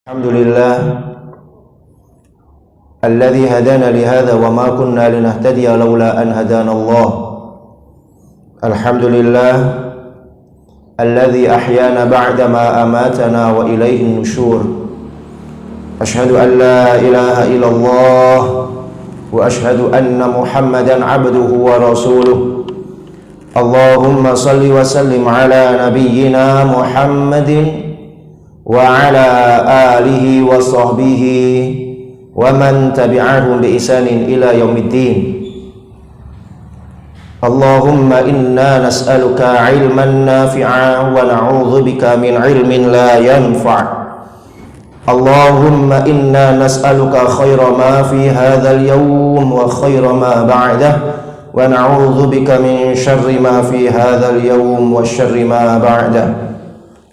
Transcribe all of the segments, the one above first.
Alhamdulillah alladzi hadana li hadza wa ma kunna linahtadiya laula an hadana Allah. Alhamdulillah alladzi ahyana ba'da ma amatana wa ilaihi nusyur. Asyhadu an la ilaha illallah wa asyhadu anna Muhammadan abduhu wa rasuluh. Allahumma salli wa sallim ala nabiyyina Muhammadin wa ala alihi wa sahbihi wa man tabi'ahum bi ihsanin ila yaumiddin. Allahumma inna nas'aluka ilman nafi'a wa na'udzu bika min ilmin la yanfa'. Allahumma inna nas'aluka khaira ma fi hadzal yawm wa khaira ma ba'dah wa na'udzu bika min syarri ma fi hadzal yawm wa syarri ma ba'dah.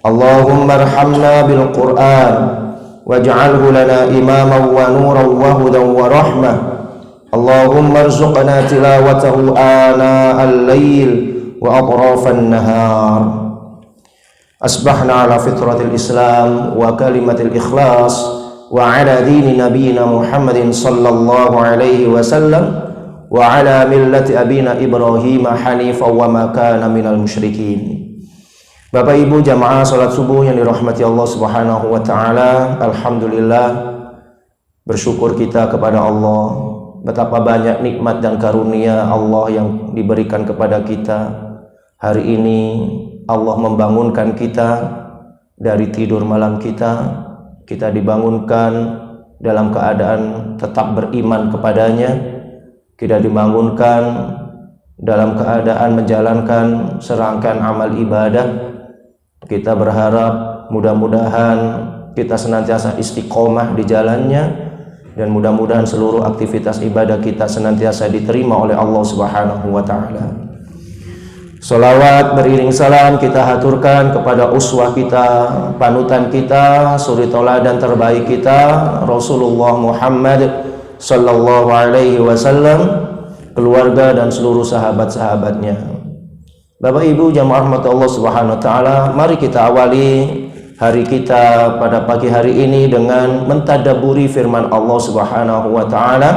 Allahumma arhamna bil Qur'an waj'alhu lana imaman wa nuran wa hudan wa rahmah. Allahumma arzuqna tilawatahu ana al-lail wa atrafan nahar. Asbahna ala fitratil Islam wa kalimatil ikhlas wa ala dini nabiyina Muhammadin sallallahu alaihi wasallam wa ala millati abina Ibrahim hanifan wa ma kana minal musyrikin. Bapak Ibu jamaah salat subuh yang dirahmati Allah Subhanahu wa taala, alhamdulillah bersyukur kita kepada Allah betapa banyak nikmat dan karunia Allah yang diberikan kepada kita. Hari ini Allah membangunkan kita dari tidur malam kita dibangunkan dalam keadaan tetap beriman kepadanya. Kita dibangunkan dalam keadaan menjalankan serangkaian amal ibadah. Kita berharap mudah-mudahan kita senantiasa istiqomah di jalannya, dan mudah-mudahan seluruh aktivitas ibadah kita senantiasa diterima oleh Allah Subhanahu wa taala. Salawat beriring salam kita haturkan kepada uswah kita, panutan kita, suri tauladan terbaik kita, Rasulullah Muhammad sallallahu alaihi wasallam, keluarga dan seluruh sahabat-sahabatnya. Bapak Ibu jamaah rahmat Allah Subhanahu wa taala, mari kita awali hari kita pada pagi hari ini dengan mentadaburi firman Allah Subhanahu wa taala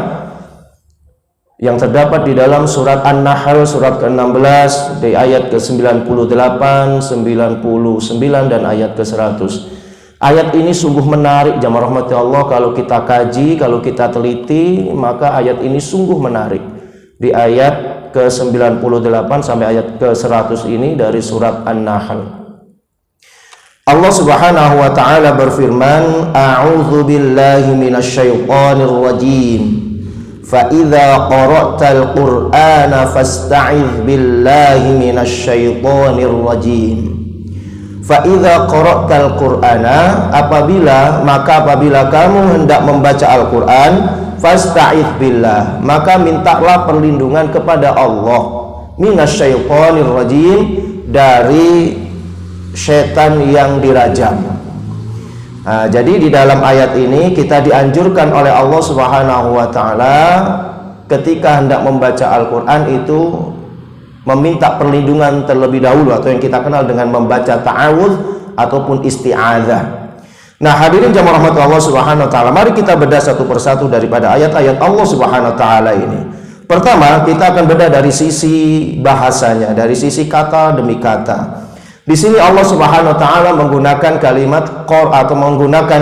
yang terdapat di dalam surat An-Nahl surat ke-16 di ayat ke-98, 99 dan ayat ke-100. Ayat ini sungguh menarik jamaah rahmat Allah. Kalau kita kaji, kalau kita teliti, maka ayat ini sungguh menarik. Di ayat ke-98 sampai ayat ke-100 ini dari surat An-Nahl, Allah Subhanahu wa taala berfirman, a'udzu billahi minasyaitonir rajim. Fa idza qara'tal qur'ana fasta'iz billahi minasyaitonir rajim. Fa idza qara'tal qur'ana, apabila kamu hendak membaca Al-Qur'an, fasta'iz billah, maka mintalah perlindungan kepada Allah, minasyaitonir rajim, dari setan yang dirajam. Jadi di dalam ayat ini kita dianjurkan oleh Allah Subhanahu wa taala ketika hendak membaca Al-Qur'an itu meminta perlindungan terlebih dahulu, atau yang kita kenal dengan membaca ta'awudz ataupun isti'adzah. Nah, hadirin jamaah rahmat Allah Subhanahu wa taala, mari kita bedah satu persatu daripada ayat-ayat Allah Subhanahu wa taala ini. Pertama, kita akan bedah dari sisi bahasanya, dari sisi kata demi kata. Di sini Allah Subhanahu wa taala menggunakan kalimat atau menggunakan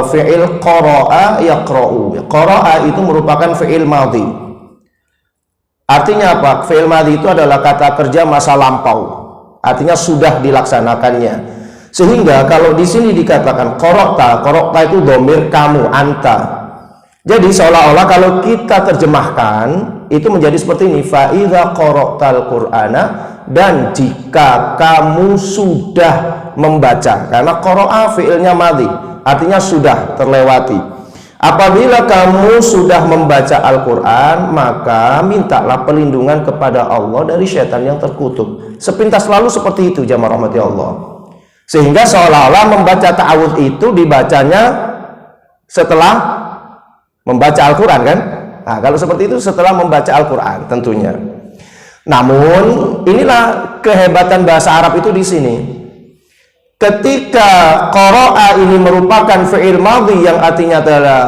fi'il qara'a yaqra'u. Qara'a itu merupakan fi'il madhi. Artinya apa? Fi'il madhi itu adalah kata kerja masa lampau. Artinya sudah dilaksanakannya. Sehingga kalau di sini dikatakan qara'ta itu dhamir kamu, anta. Jadi seolah-olah kalau kita terjemahkan itu menjadi seperti ini, fa idza qara'tal qur'ana, dan jika kamu sudah membaca, karena qara'a fi'ilnya madhi, artinya sudah terlewati. Apabila kamu sudah membaca Al-Qur'an, maka mintalah perlindungan kepada Allah dari syaitan yang terkutuk. Sepintas lalu seperti itu jamaah rahmati Allah. Sehingga seolah-olah membaca ta'awudz itu dibacanya setelah membaca Al-Quran, kan? Nah, kalau seperti itu setelah membaca Al-Quran tentunya. Namun inilah kehebatan bahasa Arab itu di sini. ketika qara'a ini merupakan fi'il madhi yang artinya adalah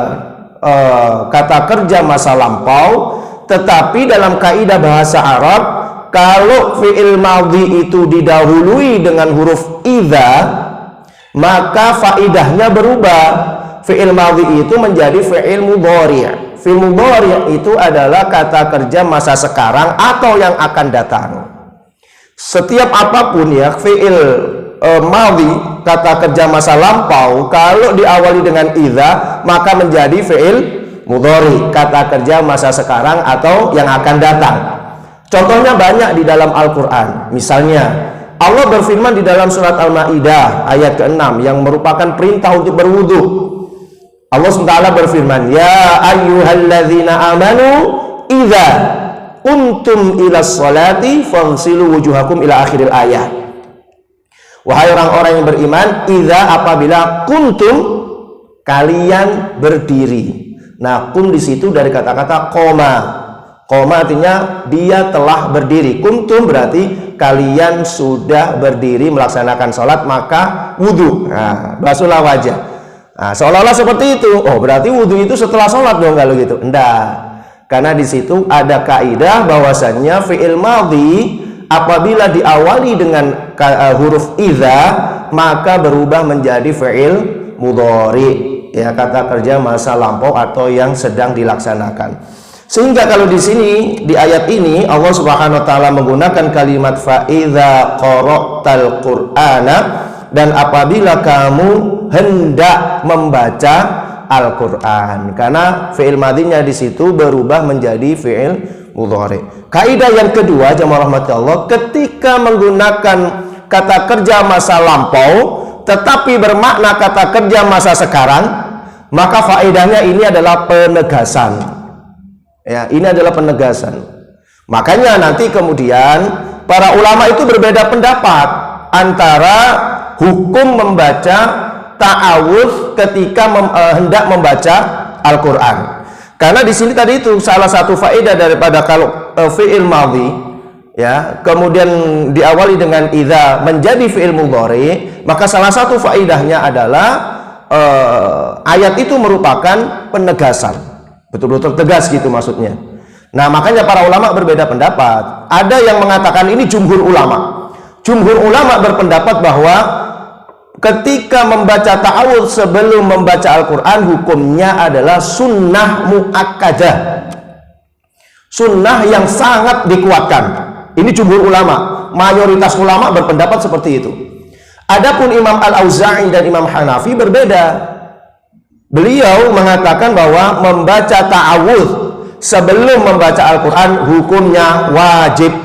kata kerja masa lampau, tetapi dalam kaidah bahasa Arab kalau fi'il madhi itu didahului dengan huruf idza, maka faidahnya berubah. Fi'il madhi itu menjadi fi'il mudhari'. Fi'il mudhari' itu adalah kata kerja masa sekarang atau yang akan datang. Setiap apapun ya fi'il madhi, kata kerja masa lampau, kalau diawali dengan idza maka menjadi fi'il mudhari, kata kerja masa sekarang atau yang akan datang. Contohnya banyak di dalam Al-Quran. Misalnya Allah berfirman di dalam surat Al-Maidah ayat ke-6 yang merupakan perintah untuk berwudu. Allah SWT berfirman, ya ayyuhalladzina amanu idza kuntum ilas salati fagsilu wujuhakum ila akhiril ayat. Wahai orang-orang yang beriman, idza apabila kuntum kalian berdiri. Nah, kun di situ dari kata-kata koma. Koma artinya dia telah berdiri. Kuntum berarti kalian sudah berdiri melaksanakan sholat, maka wudhu. Nah, basuhlah wajah. Nah, seolah-olah seperti itu. Oh, berarti wudhu itu setelah sholat dong kalau gitu. Enggak. Karena di situ ada kaidah bahwasannya fi'il madhi apabila diawali dengan huruf idza maka berubah menjadi fi'il mudhari, ya, kata kerja masa lampau atau yang sedang dilaksanakan. Sehingga kalau di sini di ayat ini Allah Subhanahu wa taala menggunakan kalimat fa idza qara'tal qur'ana, dan apabila kamu hendak membaca Al-Qur'an, karena fi'il madhinya di situ berubah menjadi fi'il mudhari. Kaidah yang kedua, jamaah rahmati Allah, ketika menggunakan kata kerja masa lampau tetapi bermakna kata kerja masa sekarang, maka faedahnya ini adalah penegasan. Ya, ini adalah penegasan. Makanya nanti kemudian para ulama itu berbeda pendapat antara hukum membaca ta'awudz ketika hendak membaca Al-Qur'an. Karena di sini tadi itu salah satu faedah daripada kalau fi'il madhi, ya, kemudian diawali dengan idza menjadi fi'il mudhari, maka salah satu faedahnya adalah ayat itu merupakan penegasan, betul-betul tegas gitu maksudnya. Nah, makanya para ulama berbeda pendapat. Ada yang mengatakan ini jumhur ulama. Jumhur ulama berpendapat bahwa ketika membaca ta'awudz sebelum membaca Al-Quran hukumnya adalah sunnah mu'akkadah, sunnah yang sangat dikuatkan. Ini jumhur ulama, mayoritas ulama berpendapat seperti itu. Adapun Imam Al-Auza'i dan Imam Hanafi berbeda. Beliau mengatakan bahwa membaca ta'awudz sebelum membaca Al-Quran hukumnya wajib.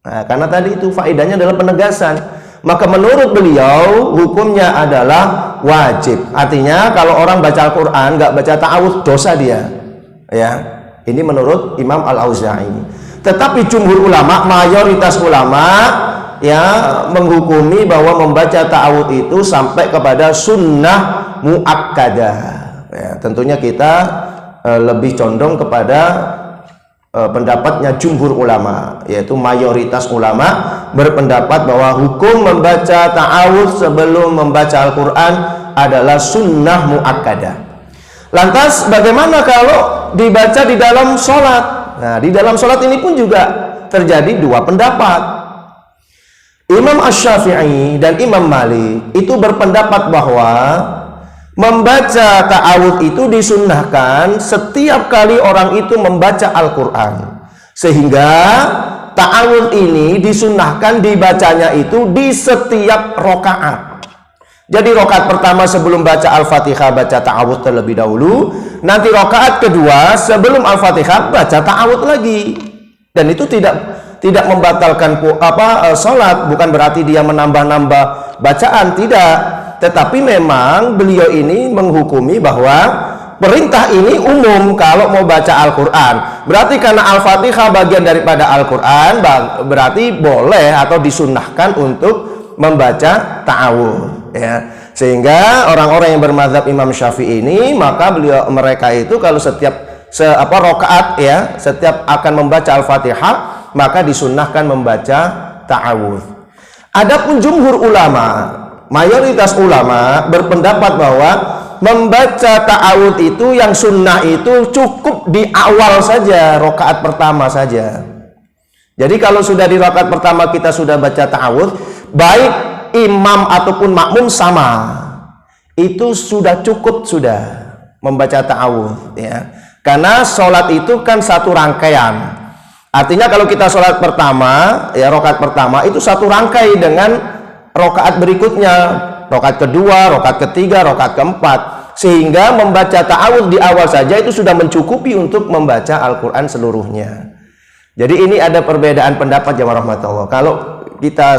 Nah, karena tadi itu faedahnya adalah penegasan. Maka menurut beliau hukumnya adalah wajib. Artinya kalau orang baca Al-Quran nggak baca ta'awudz dosa dia. Ya, ini menurut Imam Al-Auza'i. Tetapi jumhur ulama, mayoritas ulama, ya, menghukumi bahwa membaca ta'awudz itu sampai kepada sunnah mu'akkadah. Ya, tentunya kita lebih condong kepada pendapatnya jumhur ulama, yaitu mayoritas ulama berpendapat bahwa hukum membaca ta'awudz sebelum membaca Al-Quran adalah sunnah mu'akkadah. Lantas bagaimana kalau dibaca di dalam sholat? Nah, di dalam sholat ini pun juga terjadi dua pendapat. Imam Asy-Syafi'i dan Imam Malik itu berpendapat bahwa membaca ta'awudz itu disunnahkan setiap kali orang itu membaca Al-Quran, sehingga ta'awudz ini disunnahkan dibacanya itu di setiap rokaat. Jadi rokaat pertama sebelum baca Al-Fatihah baca ta'awudz terlebih dahulu, nanti rokaat kedua sebelum Al-Fatihah baca ta'awudz lagi. Dan itu tidak membatalkan sholat, bukan berarti dia menambah-nambah bacaan, tidak. Tetapi memang beliau ini menghukumi bahwa perintah ini umum kalau mau baca Al-Quran. Berarti karena Al-Fatihah bagian daripada Al-Quran, berarti boleh atau disunnahkan untuk membaca ta'awudz. Ya. Sehingga orang-orang yang bermadzhab Imam Syafi'i ini, maka mereka itu kalau setiap rokaat, ya, setiap akan membaca Al-Fatihah, maka disunnahkan membaca ta'awudz. Adapun jumhur ulama, mayoritas ulama berpendapat bahwa membaca ta'awudz itu yang sunnah itu cukup di awal saja, rakaat pertama saja. Jadi kalau sudah di rakaat pertama kita sudah baca ta'awudz, baik imam ataupun makmum sama, itu sudah cukup sudah membaca ta'awudz ya. Karena sholat itu kan satu rangkaian. Artinya kalau kita sholat pertama, ya rakaat pertama itu satu rangkai dengan rakaat berikutnya, rakaat kedua, rakaat ketiga, rakaat keempat, sehingga membaca ta'awudz di awal saja itu sudah mencukupi untuk membaca Al-Quran seluruhnya. Jadi ini ada perbedaan pendapat jamaah rahmatullah. Kalau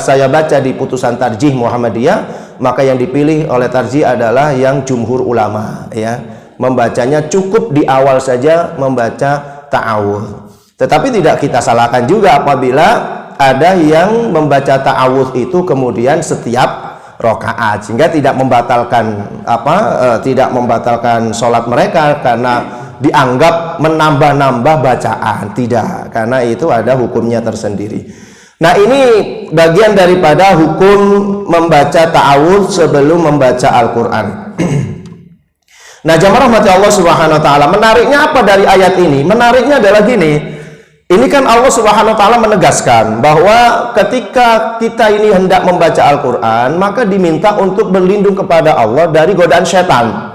saya baca di putusan tarjih Muhammadiyah, maka yang dipilih oleh tarjih adalah yang jumhur ulama ya, membacanya cukup di awal saja membaca ta'awudz. Tetapi tidak kita salahkan juga apabila ada yang membaca ta'awudz itu kemudian setiap rakaat, sehingga tidak membatalkan tidak membatalkan sholat mereka karena dianggap menambah-nambah bacaan, tidak, karena itu ada hukumnya tersendiri. Nah, ini bagian daripada hukum membaca ta'awudz sebelum membaca Al-Quran. Nah, jamaah rahmati Allah Subhanahu wa taala, menariknya apa dari ayat ini? Menariknya adalah gini. Ini kan Allah Subhanahu wa taala menegaskan bahwa ketika kita ini hendak membaca Al-Quran, maka diminta untuk berlindung kepada Allah dari godaan setan.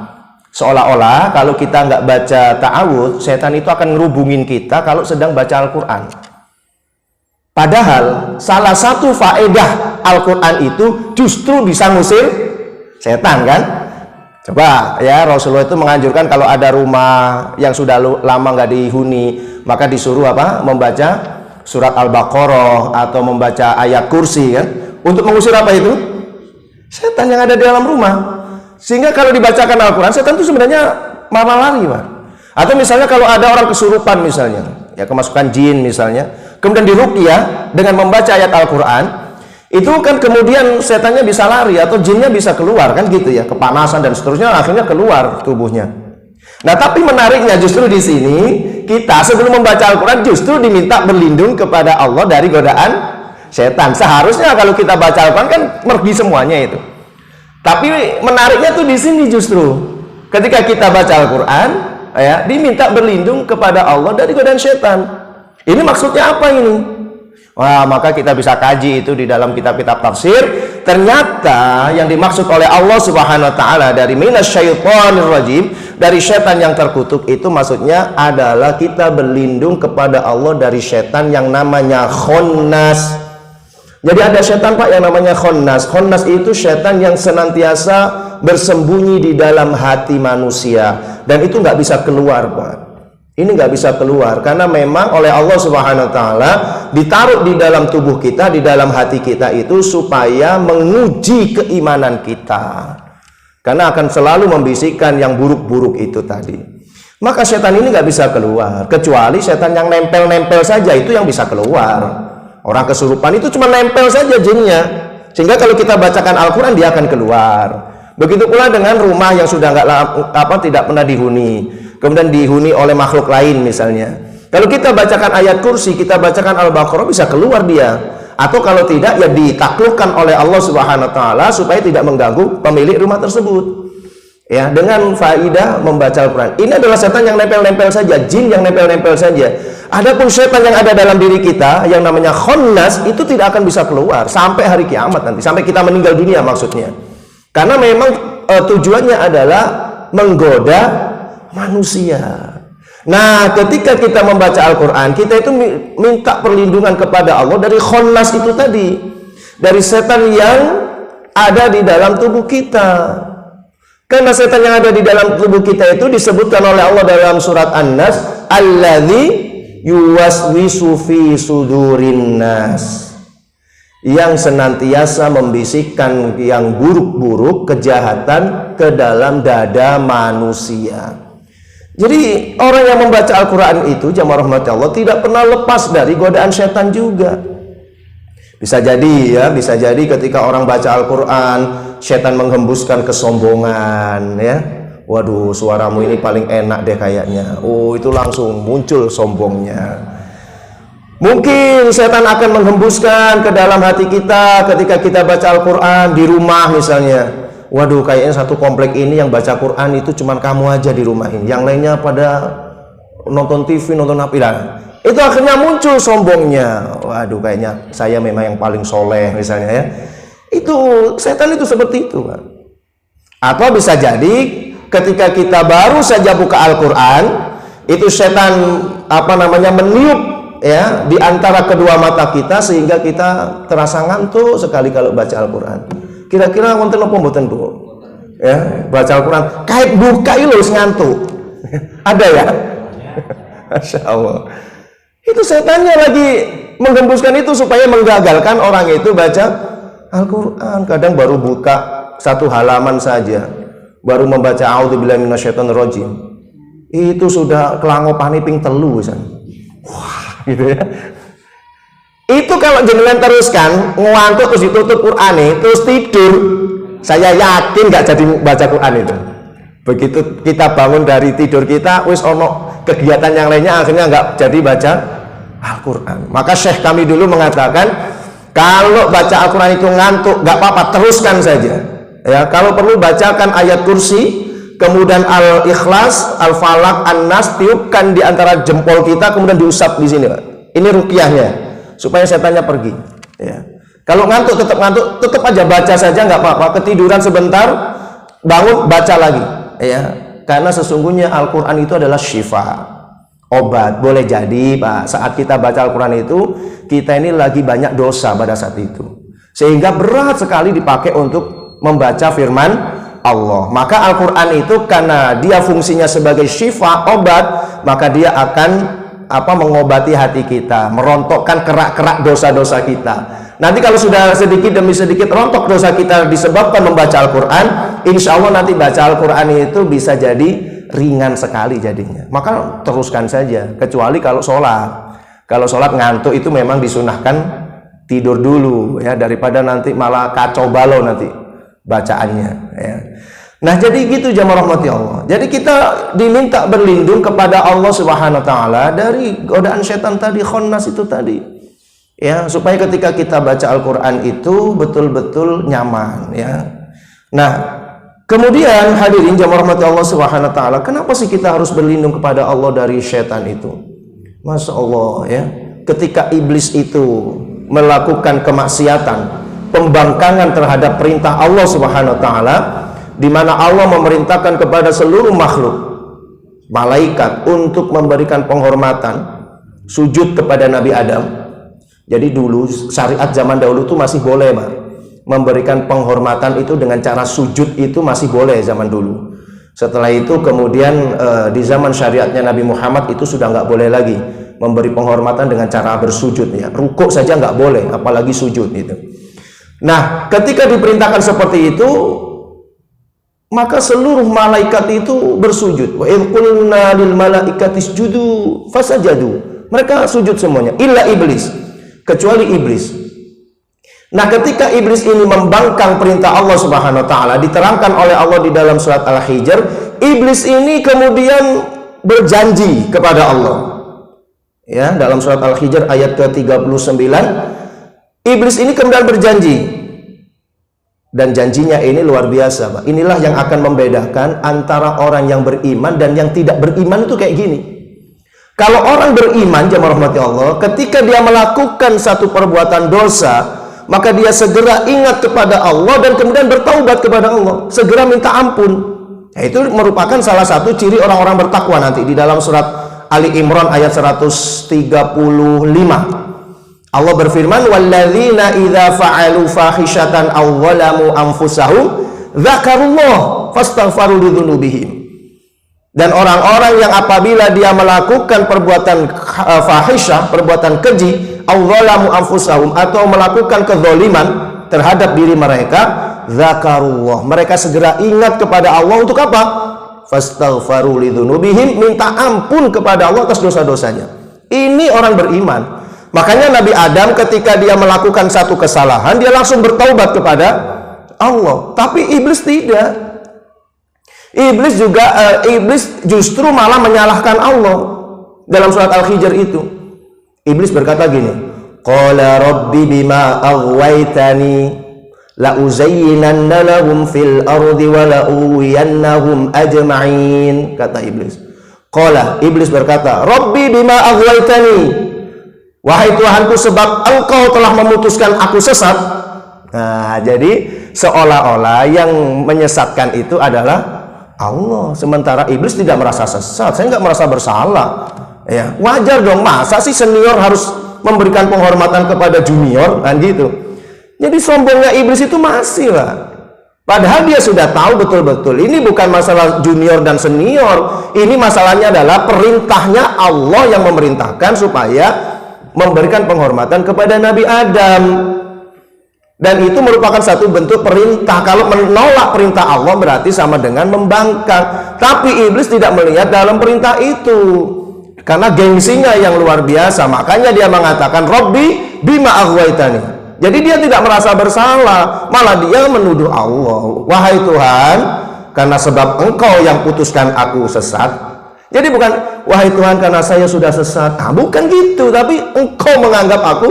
Seolah-olah kalau kita nggak baca ta'awudz, setan itu akan ngerubungin kita kalau sedang baca Al-Quran. Padahal salah satu faedah Al-Quran itu justru bisa ngusir setan kan? Coba ya, Rasulullah itu menganjurkan kalau ada rumah yang sudah lama nggak dihuni, maka disuruh membaca surat Al-Baqarah atau membaca ayat kursi kan, untuk mengusir apa itu? Setan yang ada di dalam rumah. Sehingga kalau dibacakan Al-Quran, setan itu sebenarnya malah lari, Pak. Atau misalnya kalau ada orang kesurupan misalnya, ya kemasukan jin misalnya, kemudian diruqyah dengan membaca ayat Al-Quran, itu kan kemudian setannya bisa lari atau jinnya bisa keluar kan gitu ya, kepanasan dan seterusnya, akhirnya keluar tubuhnya. Nah, tapi menariknya justru di sini kita sebelum membaca Al-Quran justru diminta berlindung kepada Allah dari godaan setan. Seharusnya kalau kita baca Al-Quran kan pergi semuanya itu. Tapi menariknya tuh di sini justru ketika kita baca Al-Quran ya, diminta berlindung kepada Allah dari godaan setan. Ini maksudnya apa ini? Wah, maka kita bisa kaji itu di dalam kitab-kitab tafsir. Ternyata yang dimaksud oleh Allah Subhanahu wa taala dari minasyaitonir rajim, dari setan yang terkutuk, itu maksudnya adalah kita berlindung kepada Allah dari setan yang namanya khannas. Jadi ada setan, Pak, yang namanya khannas. Khannas itu setan yang senantiasa bersembunyi di dalam hati manusia dan itu nggak bisa keluar, Pak. Ini nggak bisa keluar karena memang oleh Allah Subhanahu wa taala ditaruh di dalam tubuh kita, di dalam hati kita itu supaya menguji keimanan kita. Karena akan selalu membisikkan yang buruk-buruk itu tadi. Maka setan ini nggak bisa keluar, kecuali setan yang nempel-nempel saja itu yang bisa keluar. Orang kesurupan itu cuma nempel saja jinnya, sehingga kalau kita bacakan Al-Quran dia akan keluar. Begitu pula dengan rumah yang sudah tidak pernah dihuni, kemudian dihuni oleh makhluk lain misalnya. Kalau kita bacakan ayat kursi, kita bacakan Al-Baqarah, bisa keluar dia. Atau kalau tidak ya ditaklukkan oleh Allah Subhanahu wa taala supaya tidak mengganggu pemilik rumah tersebut. Ya, dengan faidah membaca Al-Quran. Ini adalah setan yang nempel-nempel saja, jin yang nempel-nempel saja. Adapun setan yang ada dalam diri kita yang namanya khannas itu tidak akan bisa keluar sampai hari kiamat nanti, sampai kita meninggal dunia maksudnya. Karena memang tujuannya adalah menggoda manusia. Nah, ketika kita membaca Al-Quran, kita itu minta perlindungan kepada Allah dari khannas itu tadi, dari setan yang ada di dalam tubuh kita. Karena setan yang ada di dalam tubuh kita itu disebutkan oleh Allah dalam surat An-Nas, alladzi yuwaswisu fi sudurin nas, yang senantiasa membisikkan yang buruk-buruk, kejahatan ke dalam dada manusia. Jadi orang yang membaca Al-Quran itu, jamaah rahmati Allah, tidak pernah lepas dari godaan setan juga. Bisa jadi ya, bisa jadi ketika orang baca Al-Quran, setan menghembuskan kesombongan ya. Waduh, suaramu ini paling enak deh kayaknya. Oh, itu langsung muncul sombongnya. Mungkin setan akan menghembuskan ke dalam hati kita ketika kita baca Al-Quran di rumah misalnya. Waduh, kayaknya satu komplek ini yang baca Quran itu cuman kamu aja di rumah ini, yang lainnya pada nonton TV, nonton apa lah. Itu akhirnya muncul sombongnya. Waduh, kayaknya saya memang yang paling soleh misalnya ya. Itu setan itu seperti itu, Pak. Atau bisa jadi ketika kita baru saja buka Al-Quran, itu setan meniup ya di antara kedua mata kita sehingga kita terasa ngantuk sekali kalau baca Al-Quran. Kira-kira wonten apa mboten, Bu? Ya, baca Al-Quran kait buka itu ngantuk. Ada ya? Masya Allah. Itu setannya lagi menggembuskan itu supaya menggagalkan orang itu baca Al-Quran. Kadang baru buka satu halaman saja, baru membaca a'udzubillahi minasyaitonirrajim, itu sudah kelangopane ping telu misalnya. Wah, gitu ya. Itu kalau jenengan teruskan ngantuk terus ditutup Qur'ane terus tidur, saya yakin nggak jadi baca Quran itu. Begitu kita bangun dari tidur kita, wis ono kegiatan yang lainnya, akhirnya nggak jadi baca Al-Quran. Maka Syekh kami dulu mengatakan, kalau baca Al-Quran itu ngantuk, nggak apa-apa, teruskan saja. Ya, kalau perlu bacakan ayat kursi, kemudian Al-Ikhlas, Al-Falaq, An-Nas, tiupkan di antara jempol kita, kemudian diusap di sini, Pak. Ini ruqyahnya, supaya setannya pergi. Ya. Kalau ngantuk, tetap aja baca saja, nggak apa-apa. Ketiduran sebentar, bangun, baca lagi. Ya, karena sesungguhnya Al-Quran itu adalah syifa, obat. Boleh jadi, Pak, saat kita baca Al-Quran itu, kita ini lagi banyak dosa pada saat itu, sehingga berat sekali dipakai untuk membaca firman Allah. Maka Al-Quran itu karena dia fungsinya sebagai syifa, obat, maka dia akan mengobati hati kita, merontokkan kerak-kerak dosa-dosa kita. Nanti kalau sudah sedikit demi sedikit rontok dosa kita disebabkan membaca Al-Quran, insya Allah nanti baca Al-Quran itu bisa jadi ringan sekali jadinya. Maka teruskan saja, kecuali kalau sholat. Kalau sholat ngantuk itu memang disunahkan tidur dulu ya, daripada nanti malah kacau balau nanti bacaannya ya. Nah, jadi gitu jamaah rahmati Allah. Jadi kita diminta berlindung kepada Allah Subhanahu wa taala dari godaan setan tadi, khannas itu tadi. Ya, supaya ketika kita baca Al-Qur'an itu betul-betul nyaman ya. Nah, kemudian hadirin jamaah rahmati Allah Subhanahu wa taala, kenapa sih kita harus berlindung kepada Allah dari setan itu? Masya Allah ya. Ketika iblis itu melakukan kemaksiatan, pembangkangan terhadap perintah Allah Subhanahu wa taala, di mana Allah memerintahkan kepada seluruh makhluk malaikat untuk memberikan penghormatan sujud kepada Nabi Adam. Jadi dulu syariat zaman dahulu itu masih boleh, Pak, memberikan penghormatan itu dengan cara sujud, itu masih boleh zaman dulu. Setelah itu kemudian di zaman syariatnya Nabi Muhammad itu sudah nggak boleh lagi memberi penghormatan dengan cara bersujud ya. Rukuk saja nggak boleh, apalagi sujud itu. Nah, ketika diperintahkan seperti itu, maka seluruh malaikat itu bersujud. Wa idh qulna lil malaikati isjudu fasajadu. Mereka sujud semuanya, illa iblis, kecuali iblis. Nah, ketika iblis ini membangkang perintah Allah Subhanahu wa taala, diterangkan oleh Allah di dalam surat Al-Hijr, iblis ini kemudian berjanji kepada Allah. Ya, dalam surat Al-Hijr ayat ke-39, iblis ini kemudian berjanji. Dan janjinya ini luar biasa, Pak. Inilah yang akan membedakan antara orang yang beriman dan yang tidak beriman itu kayak gini. Kalau orang beriman, jamaah rahmati Allah, ketika dia melakukan satu perbuatan dosa, maka dia segera ingat kepada Allah dan kemudian bertaubat kepada Allah, segera minta ampun. Nah, itu merupakan salah satu ciri orang-orang bertakwa nanti di dalam surat Ali Imran ayat 135. Allah berfirman, walladzina idza fa'alu fahishatan aw zalamu anfusahum dzakarullah fastaghfaru lidzunubihim. Dan orang-orang yang apabila dia melakukan perbuatan fahisyah, perbuatan keji, aw zalamu anfusahum, atau melakukan kezaliman terhadap diri mereka, dzakarullah, mereka segera ingat kepada Allah untuk apa? Fastaghfaru lidzunubihim, minta ampun kepada Allah atas dosa-dosanya. Ini orang beriman. Makanya Nabi Adam ketika dia melakukan satu kesalahan, dia langsung bertaubat kepada Allah. Tapi iblis tidak. Iblis justru malah menyalahkan Allah dalam surat Al-Hijr itu. Iblis berkata gini, qala rabbi bima aghwaytani la uzayyinanna lahum fil ardi wa la uwiyannahum ajma'in. Kata iblis. Qala, iblis berkata, rabbi bima aghwaytani, wahai Tuhanku, sebab engkau telah memutuskan aku sesat. Nah, jadi seolah-olah yang menyesatkan itu adalah Allah, sementara iblis tidak merasa sesat. Saya nggak merasa bersalah. Ya, wajar dong, masa sih senior harus memberikan penghormatan kepada junior, kan gitu. Jadi sombongnya iblis itu masih lah. Padahal dia sudah tahu betul-betul ini bukan masalah junior dan senior. Ini masalahnya adalah perintahnya Allah yang memerintahkan supaya memberikan penghormatan kepada Nabi Adam. Dan itu merupakan satu bentuk perintah. Kalau menolak perintah Allah berarti sama dengan membangkang. Tapi iblis tidak melihat dalam perintah itu, karena gengsinya yang luar biasa. Makanya dia mengatakan Rabbi bima aghwaytani. Jadi dia tidak merasa bersalah, malah dia menuduh Allah, wahai Tuhan, karena sebab engkau yang putuskan aku sesat. Jadi bukan wahai Tuhan karena saya sudah sesat, bukan gitu, tapi engkau menganggap aku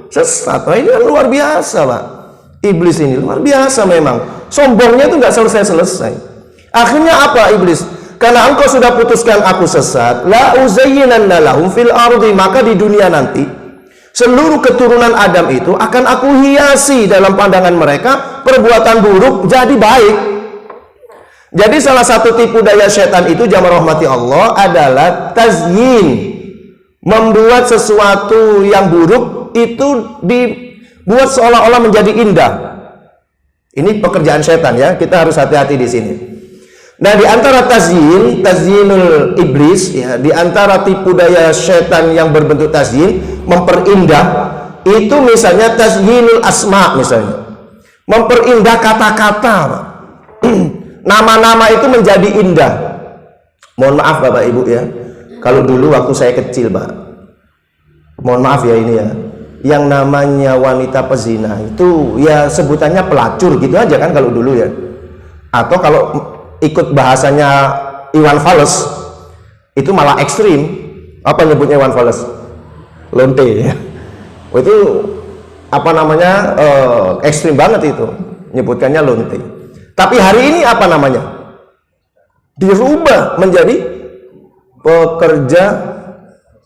sesat. Wah, ini kan luar biasa, Pak. Iblis ini luar biasa memang. Sombongnya itu nggak selesai-selesai. Akhirnya apa iblis? Karena engkau sudah putuskan aku sesat, la uzayyinanna lahum fil ardi, maka di dunia nanti seluruh keturunan Adam itu akan aku hiasi dalam pandangan mereka perbuatan buruk jadi baik. Jadi salah satu tipu daya setan itu, jamaah rahmati Allah, adalah tazyin, membuat sesuatu yang buruk itu dibuat seolah-olah menjadi indah. Ini pekerjaan setan ya, kita harus hati-hati di sini. Nah, di antara tazyinul iblis ya, di antara tipu daya setan yang berbentuk tazyin, memperindah, itu misalnya tazyinul asma, misalnya memperindah kata-kata. Nama-nama itu menjadi indah. Mohon maaf Bapak Ibu ya, kalau dulu waktu saya kecil, Pak, mohon maaf ya ini ya, yang namanya wanita pezina itu ya sebutannya pelacur gitu aja kan kalau dulu ya. Atau kalau ikut bahasanya Iwan Fals itu malah ekstrim. Apa nyebutnya Iwan Fals? Lonte ya. Itu apa namanya, ekstrim banget itu, nyebutkannya lonte. Tapi hari ini apa namanya? Dirubah menjadi pekerja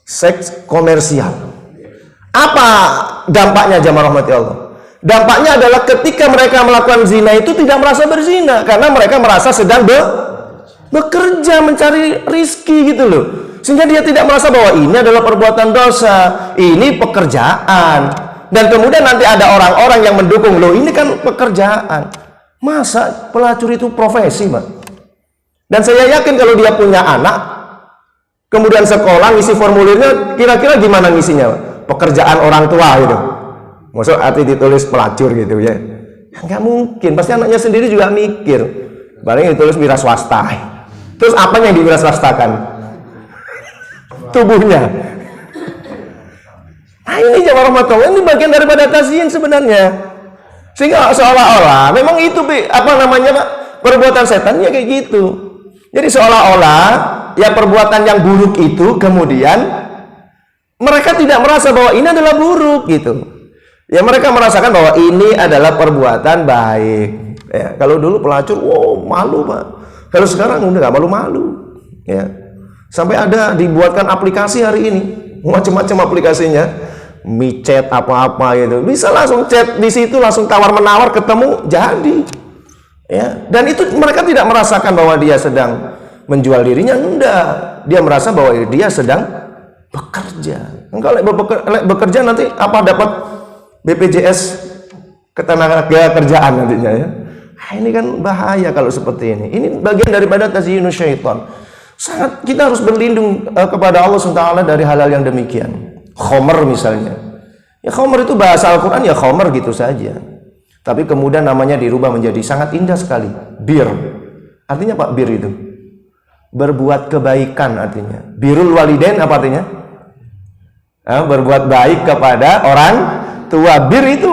seks komersial. Apa dampaknya jamaah rahmati Allah? Dampaknya adalah ketika mereka melakukan zina itu tidak merasa berzina, karena mereka merasa sedang bekerja mencari rizki gitu loh. Sehingga dia tidak merasa bahwa ini adalah perbuatan dosa, ini pekerjaan. Dan kemudian nanti ada orang-orang yang mendukung, loh ini kan pekerjaan. Masa pelacur itu profesi, Pak? Dan saya yakin kalau dia punya anak, kemudian sekolah ngisi formulirnya, kira-kira gimana ngisinya, Pak? Pekerjaan orang tua gitu. Maksud arti ditulis pelacur gitu ya, nggak mungkin. Pasti anaknya sendiri juga mikir, paling ditulis wira swasta. Terus apa yang diwira swastakan? Tubuhnya. Nah ini jamaah rahmatullah, ini bagian daripada tazyin sebenarnya. Sehingga seolah-olah memang itu apa namanya, Pak, perbuatan setan ya kayak gitu. Jadi seolah-olah ya perbuatan yang buruk itu kemudian mereka tidak merasa bahwa ini adalah buruk gitu. Ya mereka merasakan bahwa ini adalah perbuatan baik. Ya, kalau dulu pelacur, wow malu Pak. Kalau sekarang udah nggak malu-malu. Ya, sampai ada dibuatkan aplikasi hari ini, macam-macam aplikasinya, micet apa-apa gitu. Bisa langsung chat di situ, langsung tawar-menawar, ketemu jadi. Ya, dan itu mereka tidak merasakan bahwa dia sedang menjual dirinya, enggak. Dia merasa bahwa dia sedang bekerja. Kalau bekerja nanti apa dapat BPJS ketenaga kerjaan nantinya ya. Nah, ini kan bahaya kalau seperti ini. Ini bagian daripada tazyinus syaitan. Sangat kita harus berlindung kepada Allah SWT dari hal-hal yang demikian. Khomer misalnya. Ya khomer itu bahasa Al-Quran ya khomer gitu saja. Tapi kemudian namanya dirubah menjadi sangat indah sekali. Bir. Artinya Pak, bir itu berbuat kebaikan artinya. Birrul walidain apa artinya? Berbuat baik kepada orang tua. Bir itu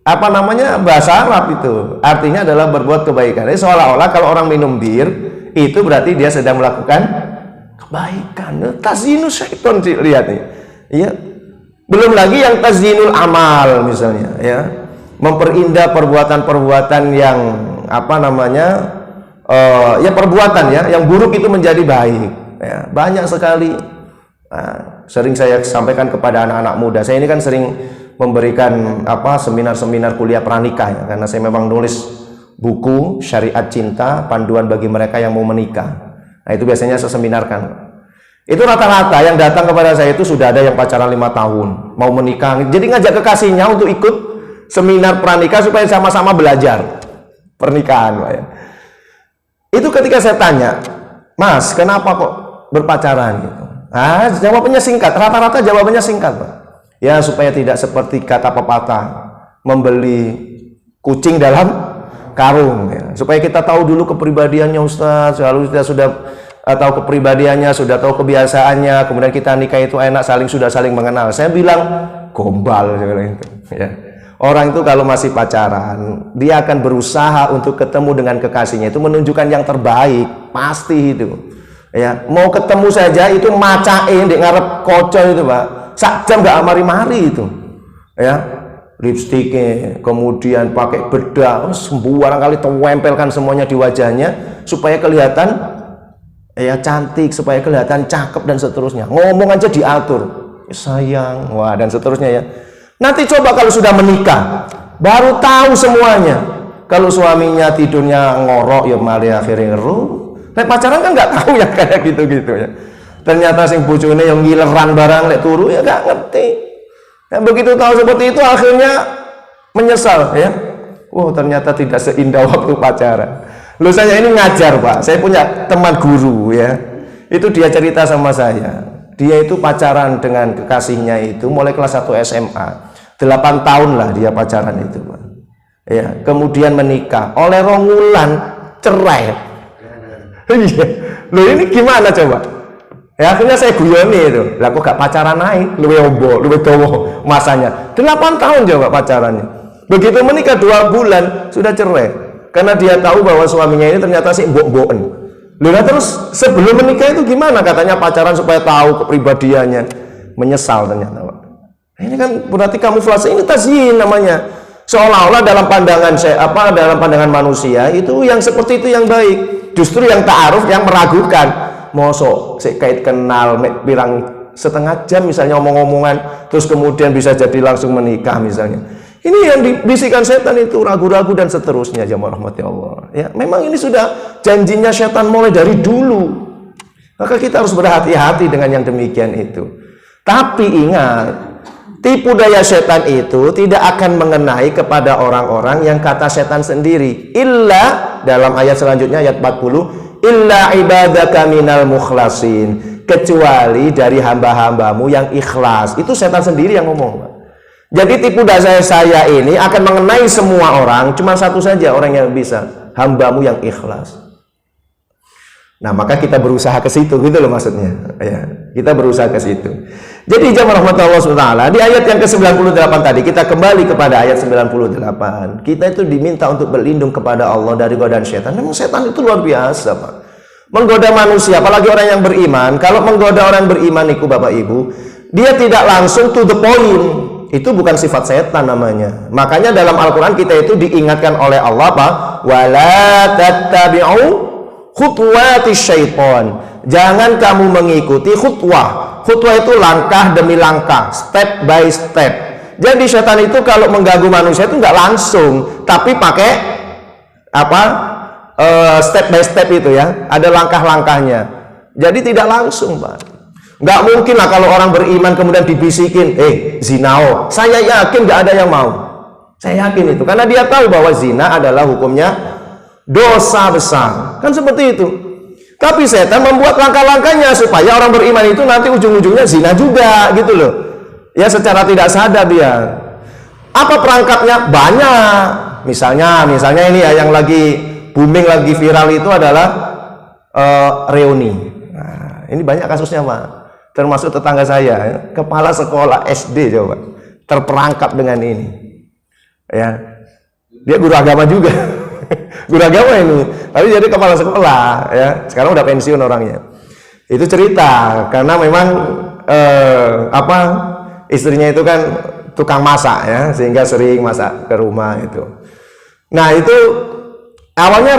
apa namanya, bahasa Arab itu artinya adalah berbuat kebaikan. Jadi seolah-olah kalau orang minum bir itu berarti dia sedang melakukan kebaikan. Tazyinus syaitan, lihat nih. Iya. Belum lagi yang tazyinul amal misalnya, ya, memperindah perbuatan-perbuatan yang apa namanya, ya perbuatan ya yang buruk itu menjadi baik. Ya, banyak sekali. Nah, sering saya sampaikan kepada anak-anak muda. Saya ini kan sering memberikan apa seminar-seminar kuliah pranikah ya, karena saya memang nulis buku Syariat Cinta, panduan bagi mereka yang mau menikah. Nah, itu biasanya saya seminarkan. Itu rata-rata yang datang kepada saya itu sudah ada yang pacaran 5 tahun, mau menikah. Jadi ngajak kekasihnya untuk ikut seminar pranikah supaya sama-sama belajar pernikahan, Pak ya. Itu ketika saya tanya, "Mas, kenapa kok berpacaran?" gitu. Ah, jawabannya singkat, rata-rata jawabannya singkat, Pak. Ya, supaya tidak seperti kata pepatah, membeli kucing dalam karung ya. Supaya kita tahu dulu kepribadiannya Ustaz, lalu kita sudah tahu kepribadiannya, sudah tahu kebiasaannya, kemudian kita nikah itu enak, sudah saling mengenal. Saya bilang gombal ya. Orang itu kalau masih pacaran, dia akan berusaha untuk ketemu dengan kekasihnya itu menunjukkan yang terbaik, pasti itu. Ya, mau ketemu saja itu macain di ngarep kocok itu, Pak. Sak jam nggak mari-mari itu. Ya, lipstiknya, kemudian pakai bedak, sembarang kali tempelkan semuanya di wajahnya supaya kelihatan ya cantik, supaya kelihatan cakep dan seterusnya. Ngomong aja diatur, sayang, wah dan seterusnya ya. Nanti coba kalau sudah menikah, baru tahu semuanya. Kalau suaminya tidurnya ngorok ya malah akhirnya ngeruh. Lek pacaran kan nggak tahu ya kayak gitu-gitu ya. Ternyata sing bojone yang ngileran barang lek turu ya nggak ngerti. Ya, begitu tahu seperti itu akhirnya menyesal ya. Wah, ternyata tidak seindah waktu pacaran. Loh, saya ini ngajar, Pak. Saya punya teman guru ya. Itu dia cerita sama saya. Dia itu pacaran dengan kekasihnya itu mulai kelas 1 SMA. 8 tahun lah dia pacaran itu, Pak. Ya, kemudian menikah. Oleh rongulan cerai. Iya. Loh, ini gimana coba? Ya, akhirnya saya guyoni itu. Lah kok gak pacaran naik? Luwe ombo, luwe dowo masanya. 8 tahun coba pacarannya. Begitu menikah 2 bulan sudah cerai. Karena dia tahu bahwa suaminya ini ternyata sih mbok-mboken. Lalu terus sebelum menikah itu gimana? Katanya pacaran supaya tahu kepribadiannya. Menyesal ternyata, Pak. Ini kan berarti kamuflase, ini tazyin namanya. Seolah-olah dalam pandangan saya dalam pandangan manusia itu yang seperti itu yang baik. Justru yang ta'aruf yang meragukan. Mosok sik kait kenal pirang setengah jam misalnya omong-omongan terus kemudian bisa jadi langsung menikah misalnya. Ini yang dibisikkan setan itu ragu-ragu dan seterusnya, jamaah rahmati Allah. Ya, memang ini sudah janjinya setan mulai dari dulu. Maka kita harus berhati-hati dengan yang demikian itu. Tapi ingat, tipu daya setan itu tidak akan mengenai kepada orang-orang yang kata setan sendiri. Illa dalam ayat selanjutnya ayat 40, illa ibadaka minal mukhlasin, kecuali dari hamba-hambamu yang ikhlas. Itu setan sendiri yang ngomong. Jadi tipu daya saya ini akan mengenai semua orang, cuma satu saja orang yang bisa, hambamu yang ikhlas. Nah, maka kita berusaha ke situ, gitu loh maksudnya. Ya, kita berusaha ke situ. Jadi jamaah rahmatullah SWT, di ayat yang ke-98 tadi, kita kembali kepada ayat 98. Kita itu diminta untuk berlindung kepada Allah dari godaan setan. Memang setan itu luar biasa, Pak. Menggoda manusia, apalagi orang yang beriman. Kalau menggoda orang beriman, itu Bapak Ibu, dia tidak langsung to the point. Itu bukan sifat setan namanya. Makanya dalam Al-Quran kita itu diingatkan oleh Allah apa? Wala tattabi'u khutuwati syaitan. Jangan kamu mengikuti khutwah. Khutwah itu langkah demi langkah, step by step. Jadi setan itu kalau mengganggu manusia itu nggak langsung, tapi pakai apa? Step by step itu ya. Ada langkah-langkahnya. Jadi tidak langsung, Pak. Nggak mungkin lah kalau orang beriman kemudian dibisikin, zinao. Saya yakin nggak ada yang mau. Saya yakin itu, karena dia tahu bahwa zina adalah hukumnya dosa besar. Kan seperti itu. Tapi setan membuat langkah-langkahnya supaya orang beriman itu nanti ujung-ujungnya zina juga, gitu loh. Ya, secara tidak sadar dia. Apa perangkapnya? Banyak. Misalnya ini ya, yang lagi booming, lagi viral itu adalah reuni. Nah, ini banyak kasusnya, Pak. Termasuk tetangga saya, kepala sekolah SD coba terperangkap dengan ini. Ya, dia guru agama juga, guru agama ini. Tapi jadi kepala sekolah, ya. Sekarang udah pensiun orangnya. Itu cerita karena memang istrinya itu kan tukang masak ya, sehingga sering masak ke rumah itu. Nah itu awalnya